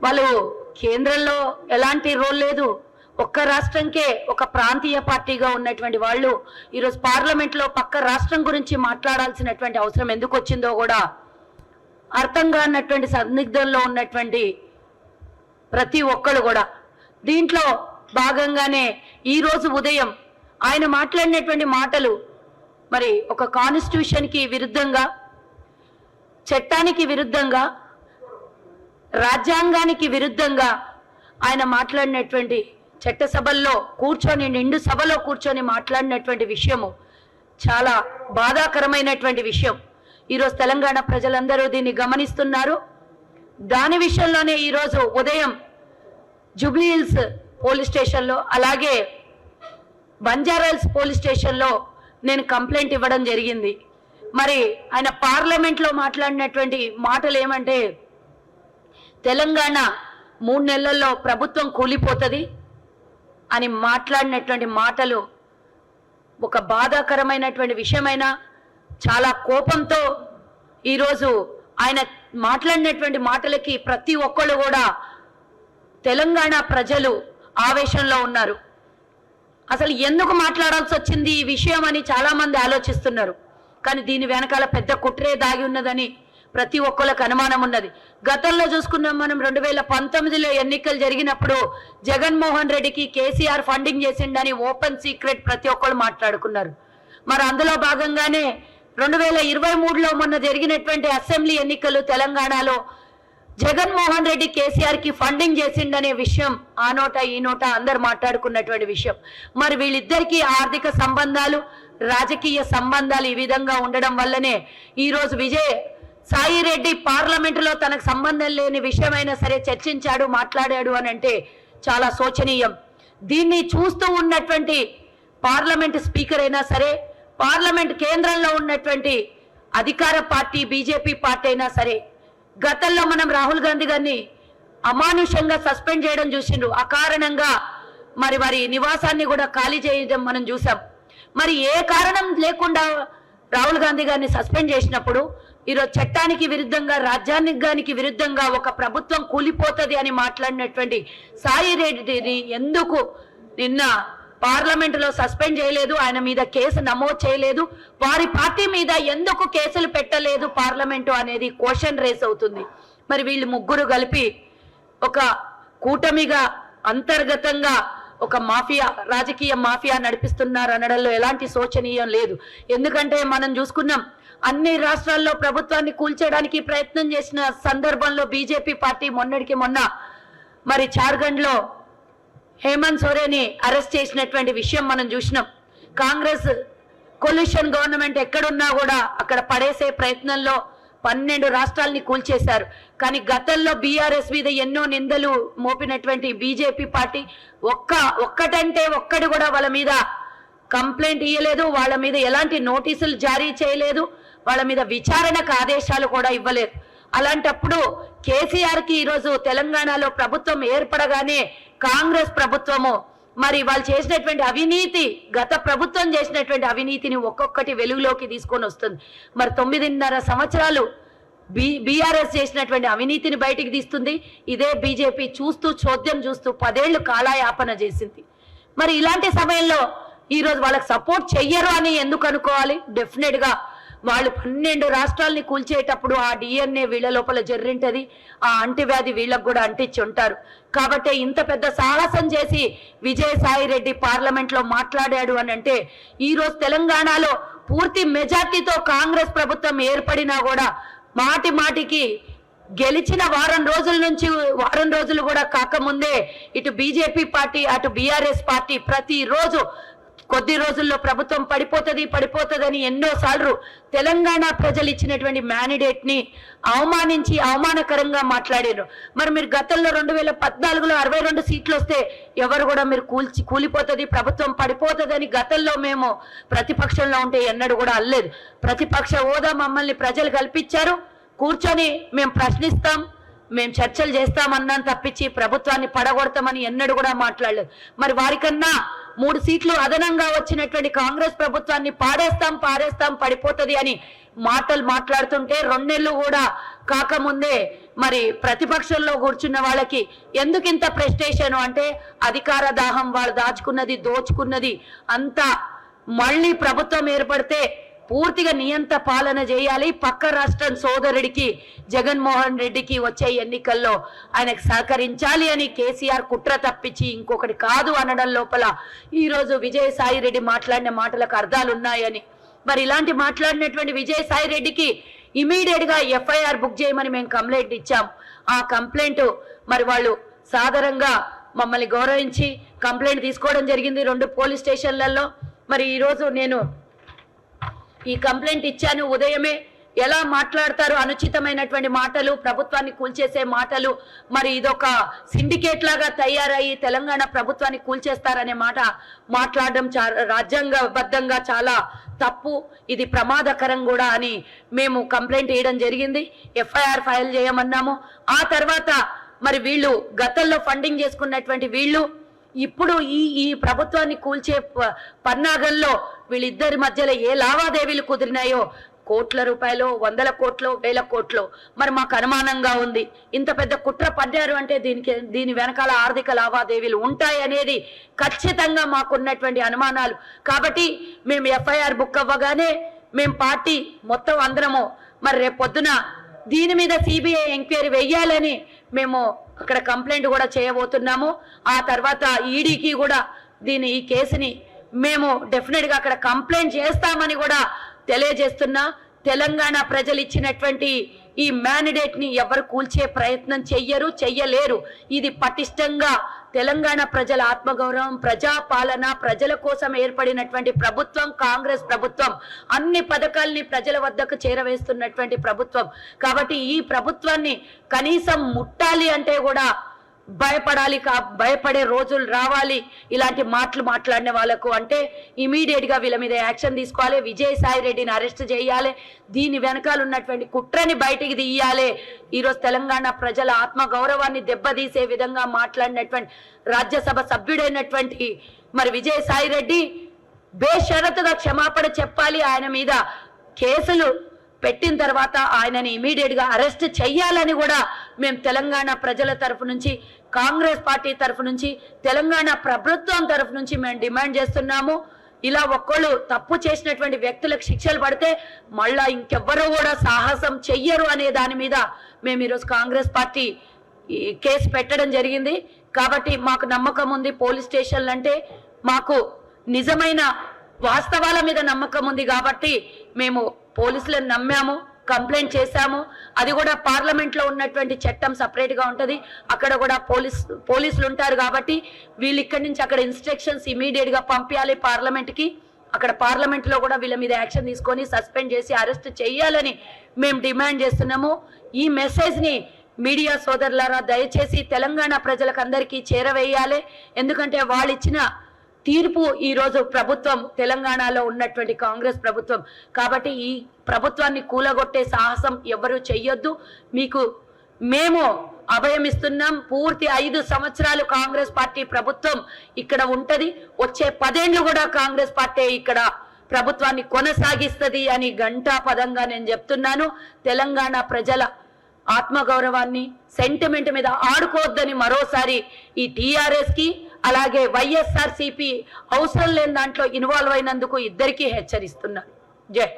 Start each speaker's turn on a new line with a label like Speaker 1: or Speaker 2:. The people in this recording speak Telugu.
Speaker 1: వాళ్ళు కేంద్రంలో ఎలాంటి రోల్ లేదు, ఒక్క రాష్ట్రంకే ఒక ప్రాంతీయ పార్టీగా ఉన్నటువంటి వాళ్ళు ఈరోజు పార్లమెంట్లో పక్క రాష్ట్రం గురించి మాట్లాడాల్సినటువంటి అవసరం ఎందుకు వచ్చిందో కూడా అర్థం కానటువంటి సందిగ్ధంలో ఉన్నటువంటి ప్రతి ఒక్కరు కూడా దీంట్లో భాగంగానే ఈరోజు ఉదయం ఆయన మాట్లాడినటువంటి మాటలు మరి ఒక కాన్స్టిట్యూషన్కి విరుద్ధంగా, చట్టానికి విరుద్ధంగా, రాజ్యాంగానికి విరుద్ధంగా ఆయన మాట్లాడినటువంటి చట్టసభల్లో కూర్చొని, నిండు సభలో కూర్చొని మాట్లాడినటువంటి విషయము చాలా బాధాకరమైనటువంటి విషయం. ఈరోజు తెలంగాణ ప్రజలందరూ దీన్ని గమనిస్తున్నారు. దాని విషయంలోనే ఈరోజు ఉదయం జూబ్లీహిల్స్ పోలీస్ స్టేషన్లో, అలాగే బంజారాహిల్స్ పోలీస్ స్టేషన్లో నేను కంప్లైంట్ ఇవ్వడం జరిగింది. మరి ఆయన పార్లమెంట్లో మాట్లాడినటువంటి మాటలు ఏమంటే, తెలంగాణ 3 నెలల్లో ప్రభుత్వం కూలిపోతుంది అని మాట్లాడినటువంటి మాటలు ఒక బాధాకరమైనటువంటి విషయమైనా చాలా కోపంతో ఈరోజు ఆయన మాట్లాడినటువంటి మాటలకి ప్రతి ఒక్కళ్ళు కూడా తెలంగాణ ప్రజలు ఆవేశంలో ఉన్నారు. అసలు ఎందుకు మాట్లాడాల్సి వచ్చింది ఈ విషయం అని చాలామంది ఆలోచిస్తున్నారు. కానీ దీని వెనకాల పెద్ద కుట్రే దాగి ఉన్నదని ప్రతి ఒక్కళ్ళకి అనుమానం ఉన్నది. గతంలో చూసుకున్నాం మనం, 2019లో ఎన్నికలు జరిగినప్పుడు జగన్మోహన్ రెడ్డికి కేసీఆర్ ఫండింగ్ చేసిండని ఓపెన్ సీక్రెట్ ప్రతి ఒక్కళ్ళు మాట్లాడుకున్నారు. మరి అందులో భాగంగానే 2023లో మొన్న జరిగినటువంటి అసెంబ్లీ ఎన్నికలు తెలంగాణలో జగన్మోహన్ రెడ్డి కేసీఆర్కి ఫండింగ్ చేసిండనే విషయం ఆ నోట ఈ నోట అందరు మాట్లాడుకున్నటువంటి విషయం. మరి వీళ్ళిద్దరికీ ఆర్థిక సంబంధాలు, రాజకీయ సంబంధాలు ఈ విధంగా ఉండడం వల్లనే ఈరోజు విజయసాయి రెడ్డి పార్లమెంటులో తనకు సంబంధం లేని విషయమైనా సరే చర్చించాడు, మాట్లాడాడు అని అంటే చాలా శోచనీయం. దీన్ని చూస్తూ ఉన్నటువంటి పార్లమెంట్ స్పీకర్ అయినా సరే, పార్లమెంట్ కేంద్రంలో ఉన్నటువంటి అధికార పార్టీ బీజేపీ పార్టీ అయినా సరే, గతంలో మనం రాహుల్ గాంధీ గారిని అమానుషంగా సస్పెండ్ చేయడం చూసిండ్రు. అకారణంగా మరి వారి నివాసాన్ని కూడా ఖాళీ చేయడం మనం చూసాం. మరి ఏ కారణం లేకుండా రాహుల్ గాంధీ గారిని సస్పెండ్ చేసినప్పుడు ఈరోజు చట్టానికి విరుద్ధంగా, రాజ్యాంగానికి విరుద్ధంగా ఒక ప్రభుత్వం కూలిపోతుంది అని మాట్లాడినటువంటి సాయి రెడ్డిని ఎందుకు నిన్న పార్లమెంటులో సస్పెండ్ చేయలేదు, ఆయన మీద కేసు నమోదు చేయలేదు, వారి పార్టీ మీద ఎందుకు కేసులు పెట్టలేదు పార్లమెంటు అనేది క్వశ్చన్ రేస్ అవుతుంది. మరి వీళ్ళు ముగ్గురు కలిపి ఒక కూటమిగా అంతర్గతంగా ఒక మాఫియా, రాజకీయ మాఫియా నడిపిస్తున్నారు అనడంలో ఎలాంటి శోచనీయం లేదు. ఎందుకంటే మనం చూసుకున్నాం, అన్ని రాష్ట్రాల్లో ప్రభుత్వాన్ని కూల్చేయడానికి ప్రయత్నం చేసిన సందర్భంలో బీజేపీ పార్టీ మొన్నటికి మొన్న మరి జార్ఖండ్లో హేమంత్ సోరెన్ని అరెస్ట్ చేసినటువంటి విషయం మనం చూసినాం. కాంగ్రెస్ కొల్యూషన్ గవర్నమెంట్ ఎక్కడున్నా కూడా అక్కడ పడేసే ప్రయత్నంలో 12 రాష్ట్రాలని కూల్చేశారు. కానీ గతంలో బీఆర్ఎస్ మీద ఎన్నో నిందలు మోపినటువంటి బీజేపీ పార్టీ ఒక్కటంటే ఒక్కటి కూడా వాళ్ళ మీద కంప్లైంట్ ఇవ్వలేదు, వాళ్ళ మీద ఎలాంటి నోటీసులు జారీ చేయలేదు, వాళ్ళ మీద విచారణకు ఆదేశాలు కూడా ఇవ్వలేదు. అలాంటప్పుడు కేసీఆర్కి ఈరోజు తెలంగాణలో ప్రభుత్వం ఏర్పడగానే కాంగ్రెస్ ప్రభుత్వము మరి వాళ్ళు చేసినటువంటి అవినీతి, గత ప్రభుత్వం చేసినటువంటి అవినీతిని ఒక్కొక్కటి వెలుగులోకి తీసుకొని వస్తుంది. మరి 9.5 సంవత్సరాలు బీఆర్ఎస్ చేసినటువంటి అవినీతిని బయటికి తీస్తుంది. ఇదే బీజేపీ చూస్తూ చోద్యం చూస్తూ 10 ఏళ్లు కాలయాపన చేసింది. మరి ఇలాంటి సమయంలో ఈరోజు వాళ్ళకి సపోర్ట్ చెయ్యరు అని ఎందుకు అనుకోవాలి? డెఫినెట్గా వాళ్ళు 12 రాష్ట్రాలని కూల్చేటప్పుడు ఆ డిఎన్ఏ వీళ్ళ లోపల జర్రింటది, ఆ అంటువ్యాధి వీళ్ళకు కూడా అంటించి ఉంటారు. కాబట్టి ఇంత పెద్ద సాహసం చేసి విజయసాయి రెడ్డి పార్లమెంట్లో మాట్లాడాడు అని అంటే, ఈరోజు తెలంగాణలో పూర్తి మెజార్టీతో కాంగ్రెస్ ప్రభుత్వం ఏర్పడినా కూడా మాటి మాటికి గెలిచిన వారం రోజులు కూడా కాకముందే ఇటు బీజేపీ పార్టీ అటు బీఆర్ఎస్ పార్టీ ప్రతిరోజు కొద్ది రోజుల్లో ప్రభుత్వం పడిపోతుందని ఎన్నోసార్లు తెలంగాణ ప్రజలు ఇచ్చినటువంటి మ్యాండేట్ ని అవమానించి అవమానకరంగా మాట్లాడారు. మరి మీరు గతంలో 2014లో 62 సీట్లు వస్తే ఎవరు కూడా మీరు కూలిపోతుంది, ప్రభుత్వం పడిపోతుందని గతంలో మేము ప్రతిపక్షంలో ఉంటే ఎన్నడూ కూడా అల్లేదు. ప్రతిపక్ష హోదా మమ్మల్ని ప్రజలు కల్పించారు, కూర్చొని మేము ప్రశ్నిస్తాం, మేము చర్చలు చేస్తామన్నాను తప్పించి ప్రభుత్వాన్ని పడగొడతామని ఎన్నడూ కూడా మాట్లాడలేదు. మరి వారికన్నా 3 సీట్లు అదనంగా వచ్చినటువంటి కాంగ్రెస్ ప్రభుత్వాన్ని పారేస్తాం పడిపోతుంది అని మాటలు మాట్లాడుతుంటే 2 నెలలు కూడా కాకముందే మరి ప్రతిపక్షంలో కూర్చున్న వాళ్ళకి ఎందుకింత ప్రెస్టేషన్ అంటే అధికార దాహం, వాళ్ళు దాచుకున్నది దోచుకున్నది అంతా మళ్ళీ ప్రభుత్వం ఏర్పడితే పూర్తిగా నియంత పాలన చేయాలి, పక్క రాష్ట్రం సోదరుడికి జగన్మోహన్ రెడ్డికి వచ్చే ఎన్నికల్లో ఆయనకు సహకరించాలి అని కేసీఆర్ కుట్ర తప్పించి ఇంకొకటి కాదు అనడం లోపల ఈరోజు విజయసాయి రెడ్డి మాట్లాడిన మాటలకు అర్థాలు ఉన్నాయని, మరి ఇలాంటి మాట్లాడినటువంటి విజయసాయి రెడ్డికి ఇమీడియట్ గా ఎఫ్ఐఆర్ బుక్ చేయమని మేము కంప్లైంట్ ఇచ్చాం. ఆ కంప్లైంట్ మరి వాళ్ళు సాధారణంగా మమ్మల్ని గౌరవించి కంప్లైంట్ తీసుకోవడం జరిగింది 2 పోలీస్ స్టేషన్లలో. మరి ఈరోజు నేను ఈ కంప్లైంట్ ఇచ్చాను. ఉదయమే ఎలా మాట్లాడతారు, అనుచితమైనటువంటి మాటలు, ప్రభుత్వాన్ని కూల్చేసే మాటలు, మరి ఇదొక సిండికేట్ లాగా తయారయ్యి తెలంగాణ ప్రభుత్వాన్ని కూల్చేస్తారనే మాట మాట్లాడడం రాజ్యాంగబద్ధంగా చాలా తప్పు, ఇది ప్రమాదకరం కూడా అని మేము కంప్లైంట్ చేయడం జరిగింది. ఎఫ్ఐఆర్ ఫైల్ చేయమన్నాము. ఆ తర్వాత మరి వీళ్ళు గతంలో ఫండింగ్ చేసుకున్నటువంటి వీళ్ళు ఇప్పుడు ఈ ప్రభుత్వాన్ని కూల్చే పన్నాగంలో వీళ్ళిద్దరి మధ్యలో ఏ లావాదేవీలు కుదిరినాయో, కోట్ల రూపాయలు, 100 కోట్లు, 1000 కోట్లు, మరి మాకు అనుమానంగా ఉంది. ఇంత పెద్ద కుట్ర పడ్డారు అంటే దీని వెనకాల ఆర్థిక లావాదేవీలు ఉంటాయి అనేది ఖచ్చితంగా మాకున్నటువంటి అనుమానాలు. కాబట్టి మేము ఎఫ్ఐఆర్ బుక్ అవ్వగానే మేము పార్టీ మొత్తం అందరము మరి రేపు పొద్దున దీని మీద సిబిఐ ఎంక్వైరీ వెయ్యాలని మేము అక్కడ కంప్లైంట్ కూడా చేయబోతున్నాము. ఆ తర్వాత ఈడీకి కూడా ఈ కేసుని మేము డెఫినెట్ గా అక్కడ కంప్లైంట్ చేస్తామని కూడా తెలియజేస్తున్నా. తెలంగాణ ప్రజలు ఇచ్చినటువంటి ఈ మ్యాండేట్ ని ఎవరు కూల్చే ప్రయత్నం చెయ్యలేరు. ఇది పటిష్టంగా తెలంగాణ ప్రజల ఆత్మగౌరవం, ప్రజాపాలన, ప్రజల కోసం ఏర్పడినటువంటి ప్రభుత్వం కాంగ్రెస్ ప్రభుత్వం. అన్ని పథకాల్ని ప్రజల వద్దకు చేరవేస్తున్నటువంటి ప్రభుత్వం. కాబట్టి ఈ ప్రభుత్వాన్ని కనీసం ముట్టాలి అంటే కూడా భయపడే రోజులు రావాలి. ఇలాంటి మాటలు మాట్లాడిన వాళ్ళకు అంటే ఇమీడియట్ గా వీళ్ళ మీద యాక్షన్ తీసుకోవాలి. విజయసాయి రెడ్డిని అరెస్ట్ చేయాలి. దీని వెనకాల ఉన్నటువంటి కుట్రని బయటికి తీయాలి. ఈరోజు తెలంగాణ ప్రజల ఆత్మ గౌరవాన్ని దెబ్బతీసే విధంగా మాట్లాడినటువంటి రాజ్యసభ సభ్యుడైనటువంటి మరి విజయసాయి రెడ్డి బేషరతుగా క్షమాపణ చెప్పాలి. ఆయన మీద కేసులు పెట్టిన తర్వాత ఆయనని ఇమీడియట్ గా అరెస్ట్ చెయ్యాలని కూడా మేము తెలంగాణ ప్రజల తరఫు నుంచి, కాంగ్రెస్ పార్టీ తరఫు నుంచి, తెలంగాణ ప్రభుత్వం తరఫు నుంచి మేము డిమాండ్ చేస్తున్నాము. ఇలా ఒక్కళ్ళు తప్పు చేసినటువంటి వ్యక్తులకు శిక్షలు పడితే మళ్ళా ఇంకెవ్వరూ కూడా సాహసం చెయ్యరు అనే దాని మీద మేము ఈరోజు కాంగ్రెస్ పార్టీ కేసు పెట్టడం జరిగింది. కాబట్టి మాకు నమ్మకం ఉంది. పోలీస్ స్టేషన్లు అంటే మాకు నిజమైన వాస్తవాల మీద నమ్మకం ఉంది. కాబట్టి మేము పోలీసులను నమ్మాము, కంప్లైంట్ చేశాము. అది కూడా పార్లమెంట్ లో ఉన్నటువంటి చట్టం సపరేట్ గా ఉంటది. అక్కడ కూడా పోలీసులు ఉంటారు. కాబట్టి వీళ్ళు ఇక్కడి నుంచి అక్కడ ఇన్స్ట్రక్షన్స్ ఇమీడియట్ గా పంపించాలి పార్లమెంట్ కి. అక్కడ పార్లమెంట్ లో కూడా వీళ్ళ మీద యాక్షన్ తీసుకొని సస్పెండ్ చేసి అరెస్ట్ చేయాలని మేము డిమాండ్ చేస్తున్నాము. ఈ మెసేజ్ ని మీడియా సోదరులారా దయచేసి తెలంగాణ ప్రజలకు అందరికీ చేరవేయాలి. ఎందుకంటే వాళ్ళు ఇచ్చిన తీర్పు ఈరోజు ప్రభుత్వం తెలంగాణలో ఉన్నటువంటి కాంగ్రెస్ ప్రభుత్వం. కాబట్టి ఈ ప్రభుత్వాన్ని కూలగొట్టే సాహసం ఎవరు చెయ్యొద్దు. మీకు మేము అభయం ఇస్తున్నాం. పూర్తి 5 సంవత్సరాలు కాంగ్రెస్ పార్టీ ప్రభుత్వం ఇక్కడ ఉంటది. వచ్చే 10 ఏళ్ళు కూడా కాంగ్రెస్ పార్టీ ఇక్కడ ప్రభుత్వాన్ని కొనసాగిస్తుంది అని ఘంటాపదంగా నేను చెప్తున్నాను. తెలంగాణ ప్రజల ఆత్మగౌరవాన్ని, సెంటిమెంట్ మీద ఆడుకోవద్దని మరోసారి ఈ టీఆర్ఎస్ కి అలాగే వైఎస్ఆర్సీపీ అవసరం లేని దాంట్లో ఇన్వాల్వ్ అయినందుకు ఇద్దరికీ హెచ్చరిస్తున్నారు. జై